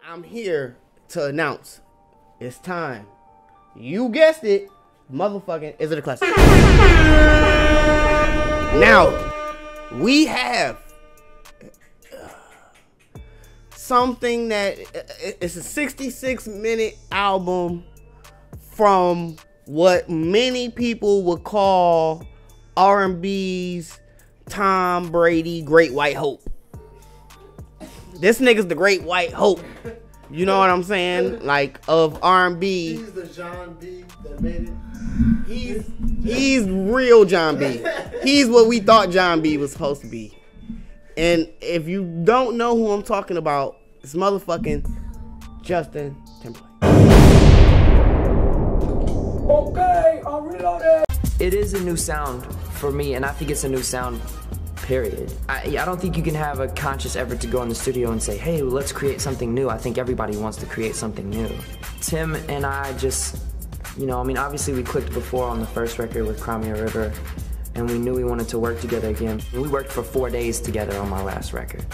I'm here to announce it's time. You guessed it, motherfucking Is It a Classic? Now, we have something that it's a 66-minute album from what many people would call R&B's Tom Brady Great White Hope. This nigga's the Great White Hope. You know what I'm saying? Like, of R&B. He's the John B that made it. He's real John B. He's what we thought John B was supposed to be. And if you don't know who I'm talking about, it's motherfucking Justin Timberlake. Okay, I'll reload it. It is a new sound for me, and I think it's a new sound, period. I don't think you can have a conscious effort to go in the studio and say, hey, let's create something new. I think everybody wants to create something new. Tim and I just, you know, I mean, obviously we clicked before on the first record with Cry Me a River, and we knew we wanted to work together again. We worked for 4 days together on my last record.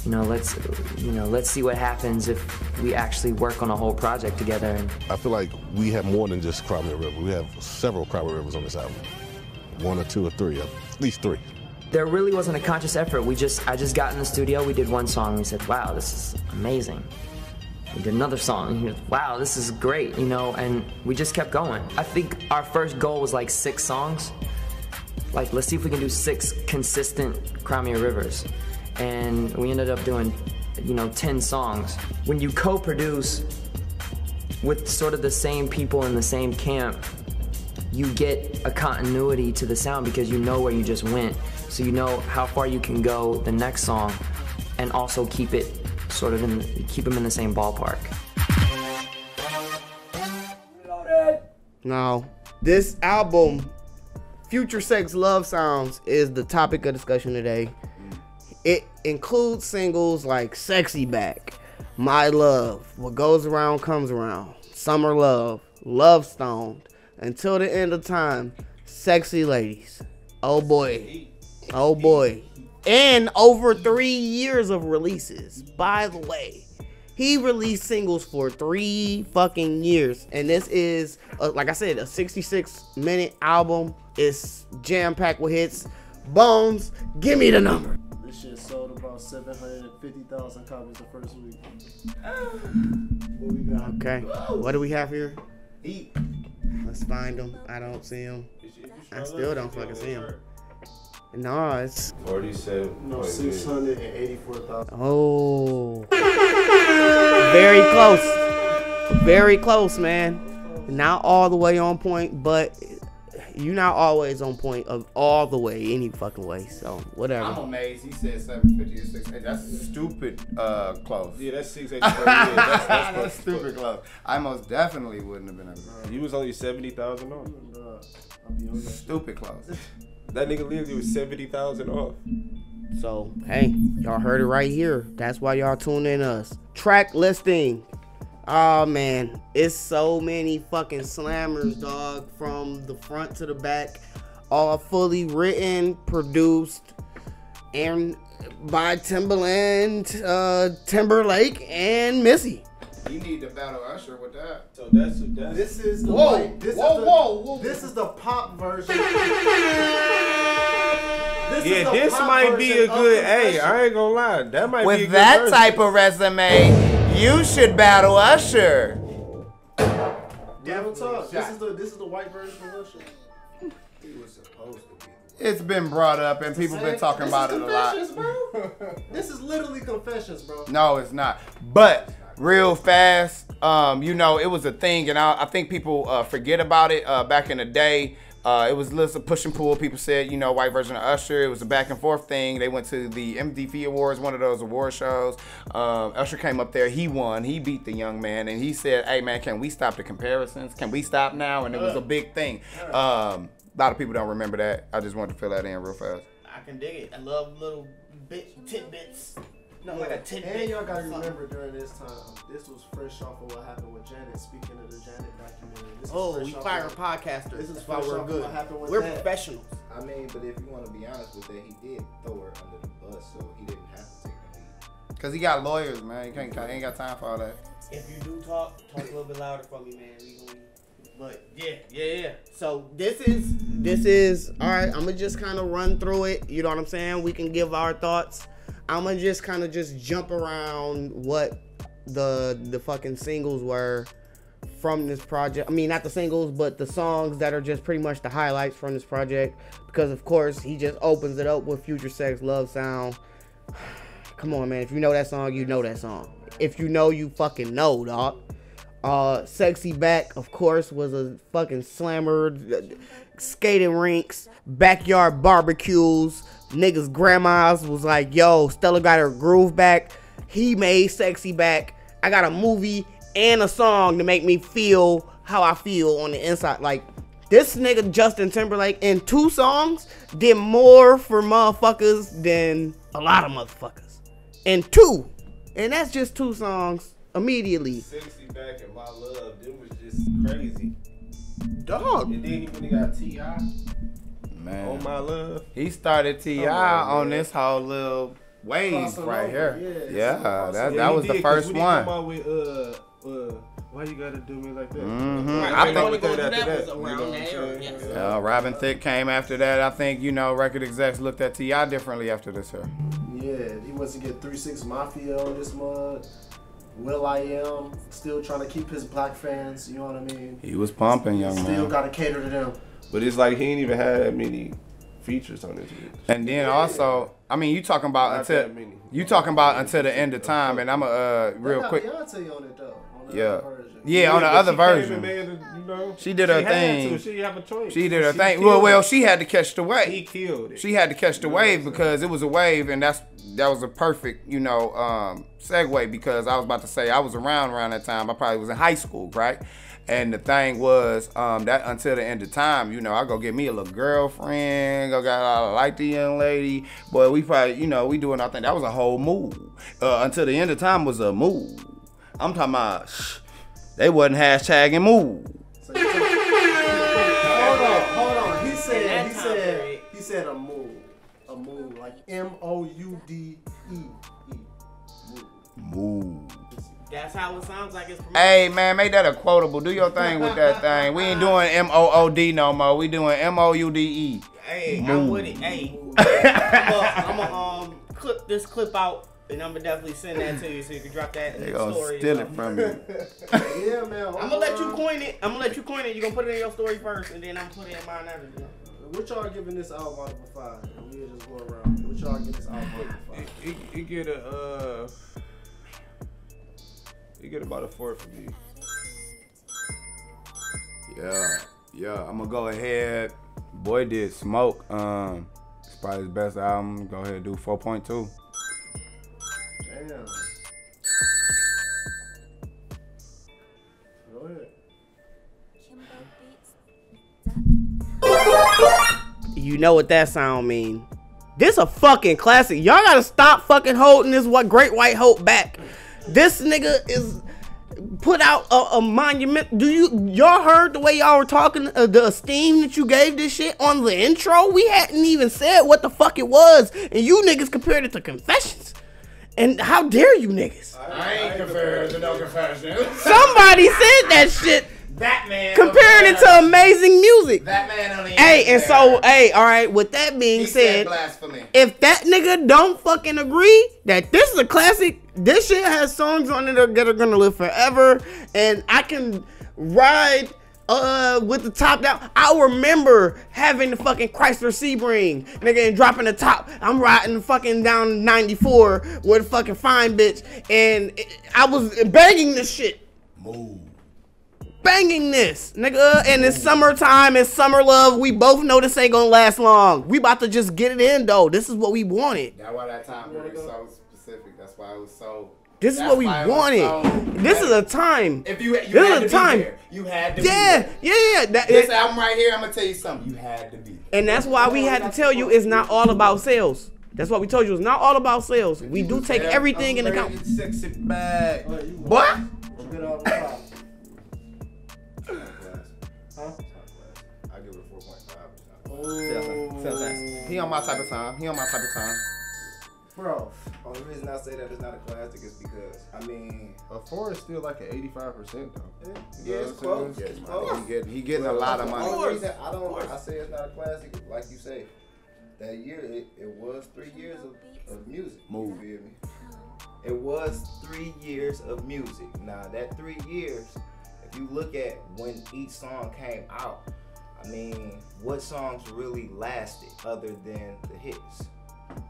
Let's see what happens if we actually work on a whole project together. And I feel like we have more than just Cry Me a River. We have several Cry Me a Rivers on this album. 1 or 2 or 3, at least 3. There really wasn't a conscious effort. I just got in the studio, we did one song, and we said, wow, this is amazing. We did another song, and wow, this is great, and we just kept going. I think our first goal was like 6 songs. Like, let's see if we can do 6 consistent Cry Me a Rivers. And we ended up doing, 10 songs. When you co-produce with sort of the same people in the same camp, you get a continuity to the sound because you know where you just went. So you know how far you can go the next song and also keep it sort of keep them in the same ballpark. Now, this album, Futuresex Lovesounds, is the topic of discussion today. It includes singles like Sexy Back, My Love, What Goes Around Comes Around, Summer Love, Love Stoned, Until the End of Time, Sexy Ladies, Oh Boy, Oh Boy, and over 3 years of releases. By the way, he released singles for 3 fucking years, and this is, like I said, a 66-minute album. It's jam-packed with hits. Bones, give me the number. This shit sold about 750,000 copies the first week. What we got? Okay, what do we have here? Let's find him. I don't see him. I still don't fucking see him. No, it's 47. No, 684,000. oh, very close, very close, man. Not all the way on point, but you're not always on point of all the way, any fucking way. So whatever. I'm amazed. He said 750 or 680. That's stupid close. Yeah, that's 680. That's stupid close. I most definitely wouldn't have been able to. You was only 70,000 off. Stupid close. That nigga literally was 70,000 off. So hey, y'all heard it right here. That's why y'all tune in us. Track listing. Oh man, it's so many fucking slammers, dog, from the front to the back, all fully written, produced, and by Timberlake and Missy. You need to battle Usher with that. So that's This is the whoa. This is the pop version. This might be a good. Hey, I ain't gonna lie. That might be a good with that version. type of resume, you should battle Usher. Devil talk. This is the white version of Usher. He was supposed to be. It's been brought up and people been talking about it a lot. Bro. This is literally Confessions, bro. No, it's not. But real fast, it was a thing, and I think people forget about it. Back in the day, it was list of push and pull. People said, white version of Usher. It was a back and forth thing. They went to the MTV Awards, one of those award shows. Usher came up there. He won. He beat the young man, and he said, "Hey man, can we stop the comparisons? Can we stop now?" And it was a big thing. A lot of people don't remember that. I just wanted to fill that in real fast. I can dig it. I love little tidbits. No, like a tidbit. And y'all gotta remember during this time, this was fresh off of what happened with Janet. Speaking of the Janet documentary. We fire podcasters. This is why we're good. We're professionals. I mean, but if you want to be honest with that, he did throw her under the bus, so he didn't have to take the lead. Cause he got lawyers, man. He ain't got time for all that. If you do talk a little bit louder for me, man. But yeah. So this is all right. I'm gonna just kind of run through it. You know what I'm saying? We can give our thoughts. I'm gonna just kind of just jump around what the fucking singles were from this project. I mean, not the singles, but the songs that are just pretty much the highlights from this project. Because of course he just opens it up with Futuresex, Lovesounds. Come on, man. If you know that song, you know that song. If you know, you fucking know, dog. Sexy Back, of course, was a fucking slammer. Skating rinks, backyard barbecues. Niggas' grandmas was like, yo, Stella got her groove back. He made Sexy Back. I got a movie and a song to make me feel how I feel on the inside. Like, this nigga Justin Timberlake in 2 songs did more for motherfuckers than a lot of motherfuckers. In 2. And that's just 2 songs immediately. Sexy Back and My Love, them was just crazy. Dog. And then when he got T.I. Man. On My Love. He started T.I. on this whole little wave right here. Yeah, that was the first one. Come out with, why you gotta do me like that? I think that was around that era. Yes. Robin Thicke came after that. I think, record execs looked at T.I. differently after this here. Yeah, he wants to get 3-6 Mafia on this mug. will.i.am still trying to keep his black fans, you know what I mean? He was pumping, young man. Still gotta cater to them. But it's like he ain't even had that many features on this. And then also, I mean, you talking about until the end of time, and I'm real quick. Beyonce on it though. On the Yeah. other version. Yeah, on the other version. She did her She thing. She didn't have a choice. She did her thing. Well, she had to catch the He wave. killed it. She had to catch the wave because it was a wave, and that was a perfect, segue, because I was about to say I was around that time. I probably was in high school, right? And the thing was that until the end of time, I go get me a little girlfriend, I like the young lady. Boy, we probably, we doing our thing. That was a whole move. Until the end of time was a move. I'm talking about, they wasn't hashtagging move. So hold on. He said a move, like M-O-U-D-E. Move. That's how it sounds like it's promoted. Hey, man, make that a quotable. Do your thing with that thing. We ain't doing M-O-O-D no more. We doing M-O-U-D-E. Hey, I'm with it. Hey, I'm gonna clip this clip out, and I'm gonna definitely send that to you so you can drop that in They the gonna story. steal it from me. Yeah, man. I'm gonna let you coin it. You're gonna put it in your story first, and then I'm gonna put it in mine after. What y'all giving this album out of a 5? And we'll just go around. What y'all give this album out of a 5? It get about a 4 for me. Yeah. I'm gonna go ahead. Boy did smoke. It's probably his best album. Go ahead and do 4.2. Damn. Go ahead. You know what that sound mean? This a fucking classic. Y'all gotta stop fucking holding this Great White Hope back. This nigga is put out a monument. Y'all heard the way y'all were talking, the esteem that you gave this shit on the intro? We hadn't even said what the fuck it was, and you niggas compared it to Confessions. And how dare you niggas? I ain't comparing it to no Confessions. Somebody said that shit. Batman. Comparing it to amazing music. Batman only. All right, with that being said, blasphemy. if that nigga don't fucking agree that this is a classic, this shit has songs on it that are gonna live forever, and I can ride with the top down. I remember having the fucking Chrysler Sebring, nigga, and dropping the top. I'm riding fucking down 94 with a fucking fine bitch, and I was banging this shit. Move. Banging this, nigga, and it's summertime, it's summer love. We both know this ain't gonna last long. We about to just get it in, though. This is what we wanted. That's why that time period is so specific. That's why it was so. This is what we wanted. This is a time. If you this had is to a time. be there. You had to Yeah, be there. yeah. This album right here, I'm gonna tell you something. You had to be there. And that's why we had to tell you it's not all about sales. That's what we told you. It's not all about sales. We do take everything in account. Sexy back. What? Good off the top. Huh? I give it a 4.5. He on my type of time. Bro, Only reason I say that it's not a classic is because, I mean, A 4 is still like an 85% though. yeah, it's close. Yeah, It's close. He getting a lot of The money. only reason I say it's not a classic, like you say, that year it was 3 years of music. Move. You feel me? It was 3 years of music. Now that 3 years, if you look at when each song came out, I mean, what songs really lasted other than the hits?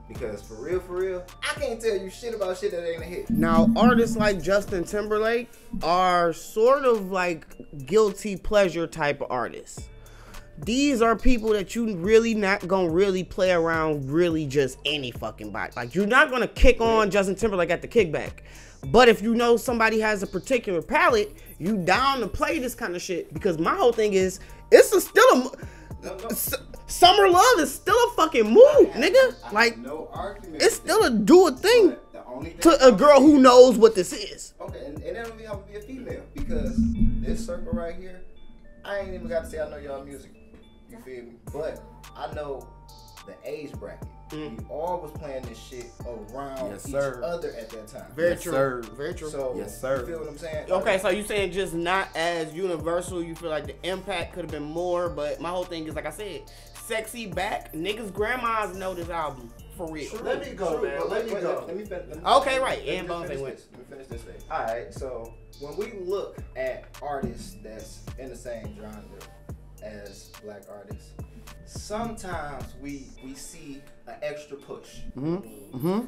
Because for real, I can't tell you shit about shit that ain't a hit. Now, artists like Justin Timberlake are sort of like guilty pleasure type of artists. These are people that you really not gonna really play around really just any fucking body. Like, you're not gonna kick on Justin Timberlake at the kickback. But if you know somebody has a particular palette, you down to play this kind of shit. Because my whole thing is, Summer Love is still a fucking move, nigga. Like, no argument. it's still a do a thing The only thing to a girl who knows what this is. Okay, and that don't even have to be a female, because this circle right here, I ain't even got to say I know y'all music. You feel me? But I know the age bracket. We all was playing this shit around Yes, each sir. other at that time. Very Yes, true. sir. Very true. So, Yes, sir. You feel what I'm saying? Okay, so you saying just not as universal. You feel like the impact could have been more, but my whole thing is, like I said, Sexy Back. Niggas' grandmas know this album for real. Let me go, man. But Let me go. Let me finish. Okay, right. Let And me Bones finish ain't went. this. Let me finish this thing. All right. So when we look at artists that's in the same genre as black artists, sometimes we see an extra push. Now,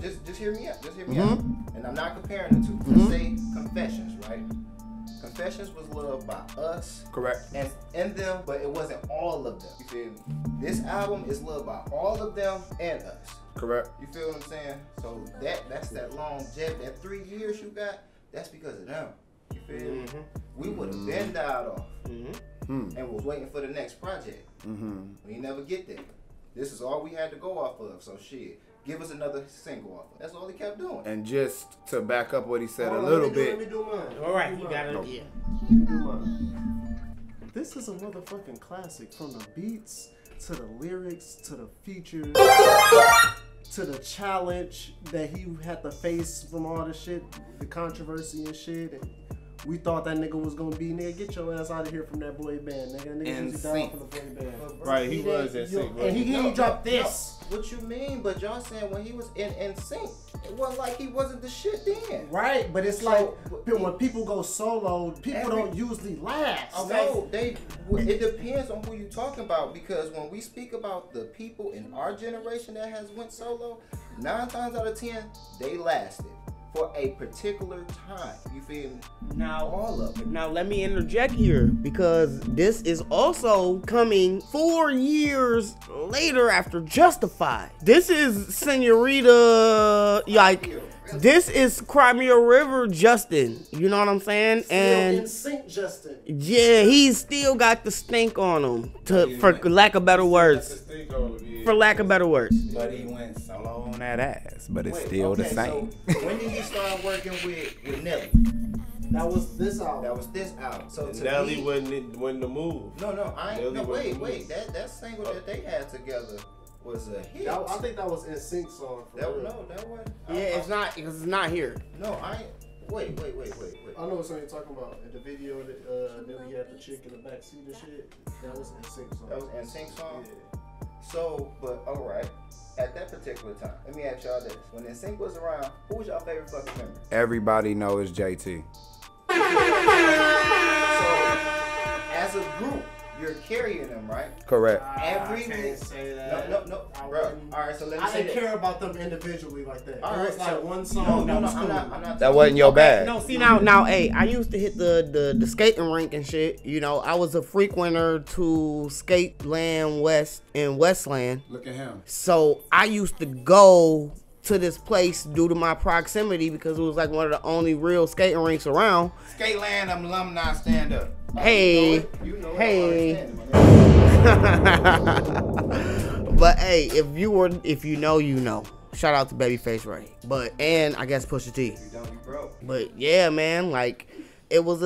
just hear me out. Just hear me out. And I'm not comparing the two. Let's say Confessions, right? Confessions was loved by us. Correct. And them, but it wasn't all of them. You feel me? This album is loved by all of them and us. Correct. You feel what I'm saying? So that's that longevity. That 3 years you got, that's because of them. You feel me? We would have been died off and was waiting for the next project. We never get there. This is all we had to go off of. So shit, give us another single off of. That's all he kept doing. And just to back up what he said Hold a on, little let bit. me do mine. All right, you got it. No. Yeah. Let me do mine. This is a motherfucking classic, from the beats to the lyrics to the features to the challenge that he had to face from all the shit, the controversy and shit. And we thought that nigga was gonna be, nigga, get your ass out of here from that boy band, nigga. Nigga was down for the boy band. Right, he was in sync. And he dropped this. What you mean? But y'all saying when he was in sync, it wasn't like he wasn't the shit then. Right, but it's So, like but when people go solo, people every- don't usually last. No, it depends on who you talking about, because when we speak about the people in our generation that has went solo, 9 times out of 10 they lasted for a particular time. You feel me? Now, All of it. Now let me interject here, because this is also coming 4 years later after Justified. This is Senorita, like, this is Crimea River Justin. You know what I'm saying? Still And in sync, Justin. yeah, he's still got the stink on him, for lack of better words. For lack of better words. But he went solo On that ass, but it's Wait, still the okay, same. So when did he start working with Nelly? That was this album. That was this album. So to Nelly me, wasn't the move. No, I ain't. Nelly No, wasn't wait. the move. That single that they had together was a hit. I think that was in sync song. For real. That wasn't. Yeah, it's not, because it's not here. No, I ain't. Wait. I know what song you're talking about. In the video that Nelly had the chick in the back seat and shit. That was in sync song. That was in sync song. Yeah. So, but all right. At that particular time, let me ask y'all this: when NSYNC was around, who was y'all favorite fucking member? Everybody knows JT. So, as a group, you're carrying them, right? Correct. Every I can't say that. No, I bro. wouldn't. All right, so let me I say didn't that. care about them individually like that. All It right, was like so one song. No, that was I'm cool. not. That wasn't your bag. No, see now, hey, I used to hit the skating rink and shit. You know, I was a frequenter to Skate Land West in Westland. Look at him. So I used to go to this place due to my proximity, because it was like one of the only real skating rinks around. Skateland alumni stand up. Hey, You know it. hey. I understand it, man. But hey, if you know, you know. Shout out to Babyface Ray. And I guess Pusha T. You don't be broke. But yeah, man, like, it was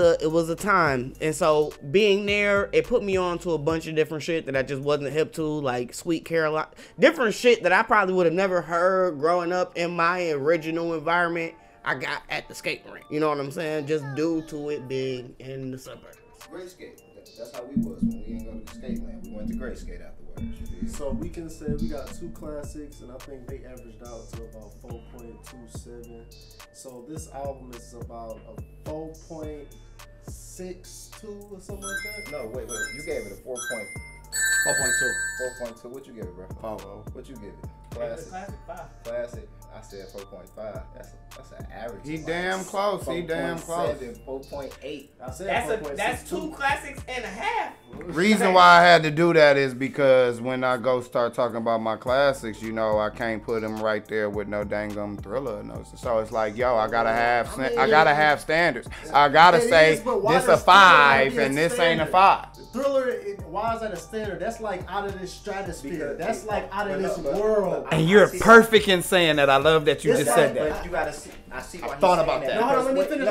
a time. And so being there, it put me on to a bunch of different shit that I just wasn't hip to, like Sweet Caroline, different shit that I probably would have never heard growing up in my original environment. I got at the skate rink. You know what I'm saying? Just due to it being in the suburbs. Great skate. That's how we was when we didn't go to the skate land. We went to great skate afterwards. So we can say we got 2 classics, and I think they averaged out to about 4.27. So this album is about a 4.62 or something like that. No, wait. You gave it a 4.2. 4.2. What you give it, bro? 5.0. What you give it? Classic. Classic. I said 4.5. That's an average. He damn close. He damn close. 4.8. I said That's 2 classics and a half. Reason why I had to do that is because when I go start talking about my classics, you know, I can't put them right there with no dangum Thriller. No. So it's like, yo, I gotta have standards. I gotta say this a 5 and this ain't a 5. Thriller, why is that a standard? That's like out of this stratosphere. That's like out of this world. And you're perfect in saying that. I love that you just said that. But you gotta see. I see why I thought about that. that. No, hold on, let me finish.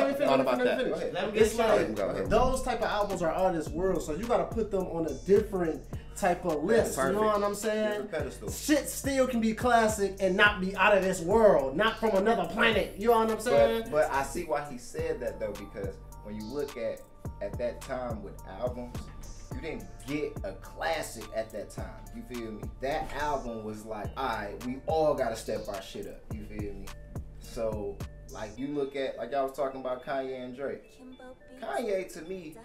It's It's like those type of albums are out of this world, so you gotta put them on a different type of list. You know what I'm saying? Shit still can be classic and not be out of this world, not from another planet. You know what I'm saying? But I see why he said that though, because when you look at that time with albums, you didn't get a classic at that time. You feel me? That album was like, alright, we all gotta step our shit up. You feel me? So, like, you look at, like y'all was talking about Kanye and Drake. Kanye, to me,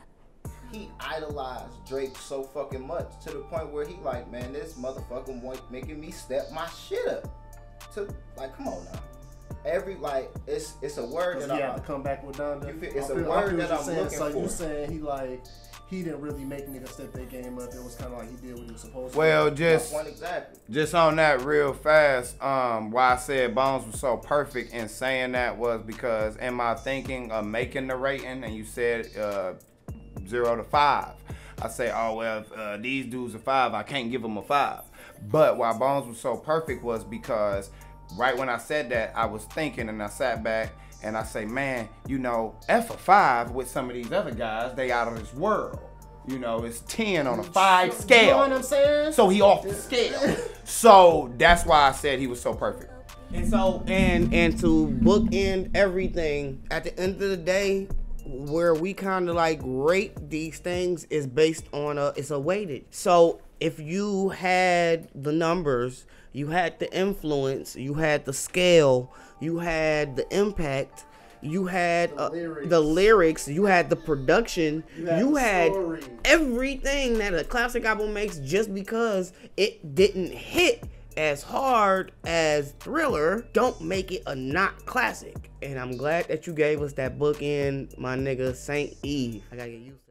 he idolized Drake so fucking much to the point where he like, man, this motherfucker making me step my shit up. To, like, come on now. It's a word that I have to come back with Donda. It's a word that I'm looking so for. You saying he didn't really make niggas step their game up. It was kind of like he did what he was supposed to. Well, Exactly. just on that real fast, why I said Bones was so perfect in saying that was because in my thinking of making the rating, and you said 0 to 5, I say, oh well, if these dudes are 5, I can't give them a 5. But why Bones was so perfect was because right when I said that, I was thinking and I sat back and I say, man, you know, F a 5 with some of these other guys, they out of this world. You know, it's 10 on a 5 scale. You know what I'm saying? So he off the scale. So that's why I said he was so perfect. And so, and to bookend everything, at the end of the day, where we kind of like rate these things is based on it's a weighted. So if you had the numbers, you had the influence, you had the scale, you had the impact, you had the lyrics, you had the production, you had everything that a classic album makes, just because it didn't hit as hard as Thriller don't make it a not classic. And I'm glad that you gave us that bookend, my nigga, Saint Eve. I gotta get used to